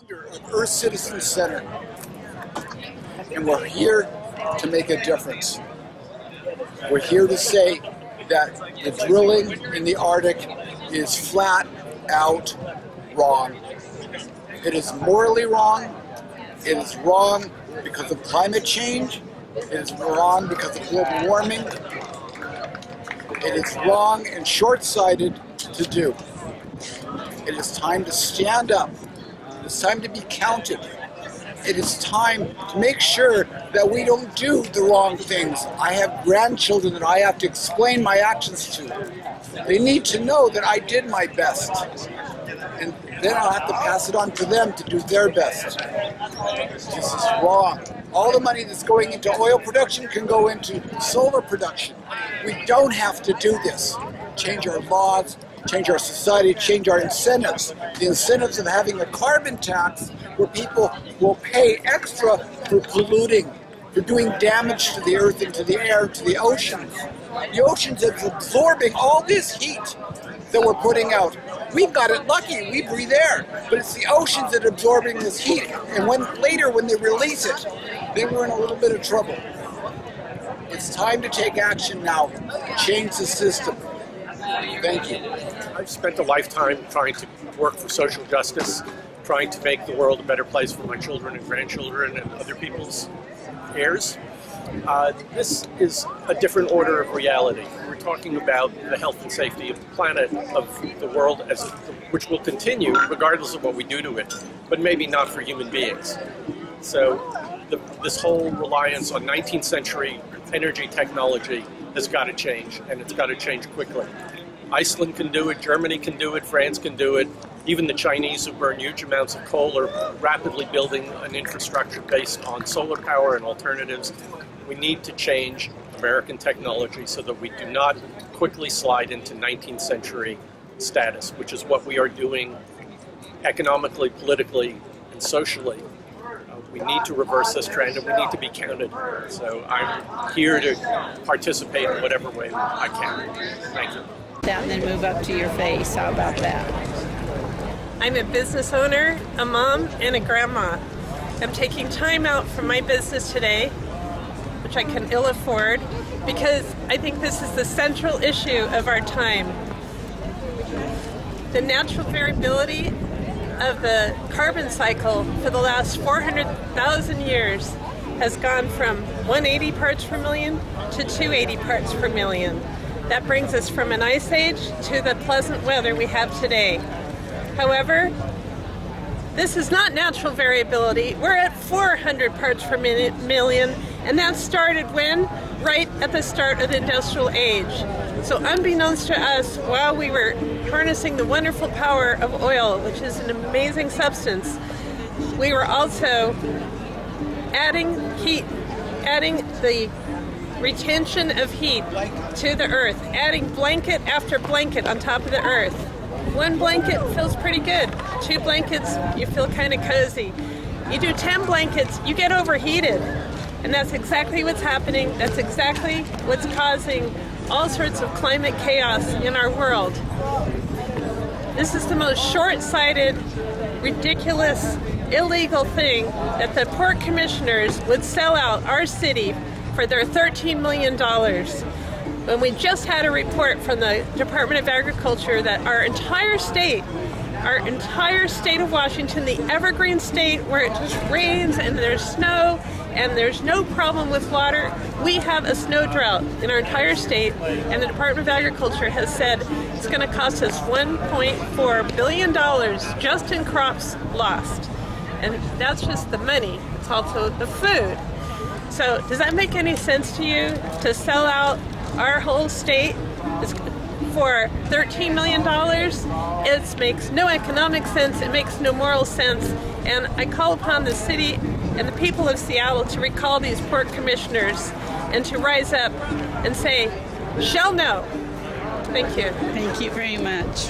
founder of Earth Citizen Center, and we're here to make a difference. We're here to say that the drilling in the Arctic is flat out wrong. It is morally wrong. It is wrong because of climate change. It is wrong because of global warming. It is wrong and short-sighted to do. It is time to stand up. It is time to be counted. It is time to make sure that we don't do the wrong things. I have grandchildren that I have to explain my actions to. They need to know that I did my best. And then I'll have to pass it on to them to do their best. This is wrong. All the money that's going into oil production can go into solar production. We don't have to do this. Change our laws, change our society, change our incentives. The incentives of having a carbon tax where people will pay extra for polluting, for doing damage to the earth and to the air, to the oceans. The oceans are absorbing all this heat that we're putting out. We've got it lucky, we breathe air, but it's the oceans that are absorbing this heat. And later when they release it, then we're in a little bit of trouble. It's time to take action now, change the system. Thank you. I've spent a lifetime trying to work for social justice, trying to make the world a better place for my children and grandchildren and other people's heirs. This is a different order of reality. We're talking about the health and safety of the planet, of the world, which will continue regardless of what we do to it, but maybe not for human beings. So this whole reliance on 19th century energy technology has got to change, and it's got to change quickly. Iceland can do it, Germany can do it, France can do it. Even the Chinese, who burn huge amounts of coal, are rapidly building an infrastructure based on solar power and alternatives. We need to change American technology so that we do not quickly slide into 19th century status, which is what we are doing economically, politically, and socially. We need to reverse this trend, and we need to be counted. So I'm here to participate in whatever way I can. Thank you. And then move up to your face. How about that? I'm a business owner, a mom, and a grandma. I'm taking time out from my business today, which I can ill afford, because I think this is the central issue of our time. The natural variability of the carbon cycle for the last 400,000 years has gone from 180 parts per million to 280 parts per million. That brings us from an ice age to the pleasant weather we have today. However, this is not natural variability. We're at 400 parts per million, and that started when? Right at the start of the industrial age. So unbeknownst to us, while we were harnessing the wonderful power of oil, which is an amazing substance, we were also adding heat, adding the retention of heat to the earth, adding blanket after blanket on top of the earth. One blanket feels pretty good. 2 blankets, you feel kind of cozy. You do 10 blankets, you get overheated. And that's exactly what's happening. That's exactly what's causing all sorts of climate chaos in our world. This is the most short-sighted, ridiculous, illegal thing that the port commissioners would sell out our city for their $13 million. When we just had a report from the Department of Agriculture that our entire state of Washington, the evergreen state where it just rains and there's snow and there's no problem with water, we have a snow drought in our entire state, and the Department of Agriculture has said it's going to cost us $1.4 billion just in crops lost. And that's just the money. It's also the food. So does that make any sense to you, to sell out our whole state for $13 million? It makes no economic sense, it makes no moral sense, and I call upon the city and the people of Seattle to recall these port commissioners and to rise up and say, shall no. Thank you. Thank you very much.